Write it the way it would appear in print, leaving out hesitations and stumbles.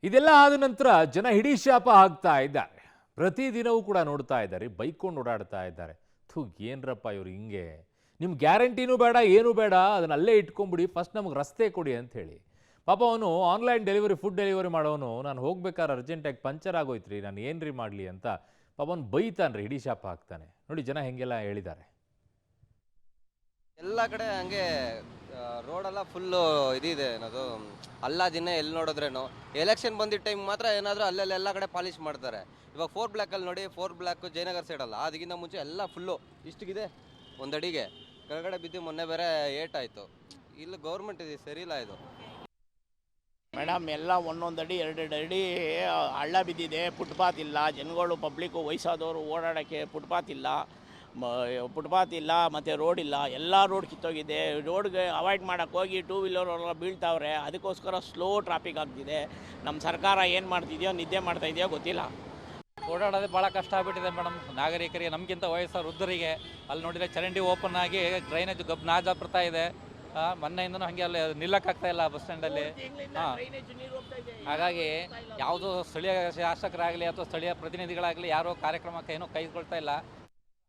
ಇದೆಲ್ಲ ಆದ ನಂತರ ಜನ ಹಿಡಿ ಶಾಪ ಹಾಕ್ತಾ ಇದ್ದಾರೆ. ಪ್ರತಿದಿನವೂ ಕೂಡ ನೋಡ್ತಾ ಇದ್ದಾರೆ, ಬೈಕೊಂಡು ಓಡಾಡ್ತಾ ಇದ್ದಾರೆ. ಥು, ಏನ್ರಪ್ಪ ಇವ್ರು ಹಿಂಗೆ, ನಿಮ್ಮ ಗ್ಯಾರಂಟಿನೂ ಬೇಡ ಏನೂ ಬೇಡ, ಅದನ್ನ ಅಲ್ಲೇ ಇಟ್ಕೊಂಡ್ಬಿಡಿ, ಫಸ್ಟ್ ನಮಗೆ ರಸ್ತೆ ಕೊಡಿ ಅಂತ ಹೇಳಿ. ಪಾಪ ಅವನು ಆನ್ಲೈನ್ ಡೆಲಿವರಿ, ಫುಡ್ ಡೆಲಿವರಿ ಮಾಡೋನು, ನಾನು ಹೋಗ್ಬೇಕಾದ್ರೆ ಅರ್ಜೆಂಟಾಗಿ ಪಂಚರ್ ಆಗೋಯ್ತು ರೀ, ನಾನು ಏನ್ರಿ ಮಾಡಲಿ ಅಂತ ಪಾಪ ಅವ್ನು ಬೈತಾನ್ರಿ, ಹಿಡಿ ಶಾಪ ಹಾಕ್ತಾನೆ. ನೋಡಿ ಜನ ಹೆಂಗೆಲ್ಲ ಹೇಳಿದ್ದಾರೆ. ಎಲ್ಲ ಕಡೆ ಹಂಗೆ ರೋಡೆಲ್ಲ ಫುಲ್ಲು ಇದಿದೆ ಏನದು ಅಲ್ಲ ದಿನ ಎಲ್ಲಿ ನೋಡಿದ್ರೇನು ಎಲೆಕ್ಷನ್ ಬಂದಿದ್ದ ಟೈಮ್ ಮಾತ್ರ ಏನಾದರೂ ಅಲ್ಲೆಲ್ಲ ಕಡೆ ಪಾಲಿಶ್ ಮಾಡ್ತಾರೆ. ಇವಾಗ 4 ಬ್ಲ್ಯಾಕಲ್ಲಿ ನೋಡಿ, 4 ಬ್ಲ್ಯಾಕ್ ಜಯನಗರ ಸೈಡಲ್ಲ, ಅದಕ್ಕಿಂತ ಮುಂಚೆ ಎಲ್ಲ ಫುಲ್ಲು ಇಷ್ಟಿಗಿದೆ, ಒಂದಡಿಗೆ ಕೆಳಗಡೆ ಬಿದ್ದು ಮೊನ್ನೆ ಬೇರೆ ಏಟಾಯಿತು. ಇಲ್ಲಿ ಗೌರ್ಮೆಂಟ್ ಇದೆ ಸರಿ ಇಲ್ಲ ಇದು. ಮೇಡಮ್ ಎಲ್ಲ ಒಂದೊಂದು ಅಡಿ 2 ಅಡಿ ಹಳ್ಳ ಬಿದ್ದಿದೆ, ಫುಟ್ಪಾತ್ ಇಲ್ಲ, ಜನಗಳು ಪಬ್ಲಿಕ್ಕು ವಯಸ್ಸಾದವರು ಓಡಾಡೋಕ್ಕೆ ಫುಟ್ಪಾತ್ ಇಲ್ಲ, ಮತ್ತು ರೋಡ್ ಇಲ್ಲ, ಎಲ್ಲ ರೋಡ್ ಕಿತ್ತೋಗಿದೆ. ರೋಡ್ಗೆ ಅವಾಯ್ಡ್ ಮಾಡೋಕ್ಕೆ ಹೋಗಿ 2 ವೀಲರ್ ಬೀಳ್ತಾವ್ರೆ, ಅದಕ್ಕೋಸ್ಕರ ಸ್ಲೋ ಟ್ರಾಫಿಕ್ ಆಗ್ತಿದೆ. ನಮ್ಮ ಸರ್ಕಾರ ಏನು ಮಾಡ್ತಿದೆಯೋ, ನಿದ್ದೆ ಮಾಡ್ತಾಯಿದೆಯೋ ಗೊತ್ತಿಲ್ಲ. ಓಡಾಡೋದೇ ಭಾಳ ಕಷ್ಟ ಆಗಿಬಿಟ್ಟಿದೆ ಮೇಡಮ್ ನಾಗರಿಕರಿಗೆ, ನಮಗಿಂತ ವಯಸ್ಸಾದ ವೃದ್ಧರಿಗೆ. ಅಲ್ಲಿ ನೋಡಿದರೆ ಚರಂಡಿ ಓಪನ್ ಆಗಿ ಡ್ರೈನೇಜ್ ನಾಜ ಬರ್ತಾ ಇದೆ. ಮೊನ್ನೆಯಿಂದನೂ ಹಾಗೆ ಅಲ್ಲಿ ನಿಲ್ಲಕ್ಕಾಗ್ತಾ ಇಲ್ಲ ಬಸ್ ಸ್ಟ್ಯಾಂಡಲ್ಲಿ. ಹಾಗಾಗಿ ಯಾವುದೋ ಸ್ಥಳೀಯ ಶಾಸಕರಾಗಲಿ ಅಥವಾ ಸ್ಥಳೀಯ ಪ್ರತಿನಿಧಿಗಳಾಗಲಿ ಯಾರೋ ಕಾರ್ಯಕ್ರಮಕ್ಕೆ ಏನೂ ಕೈಗೊಳ್ತಾ ಇಲ್ಲ.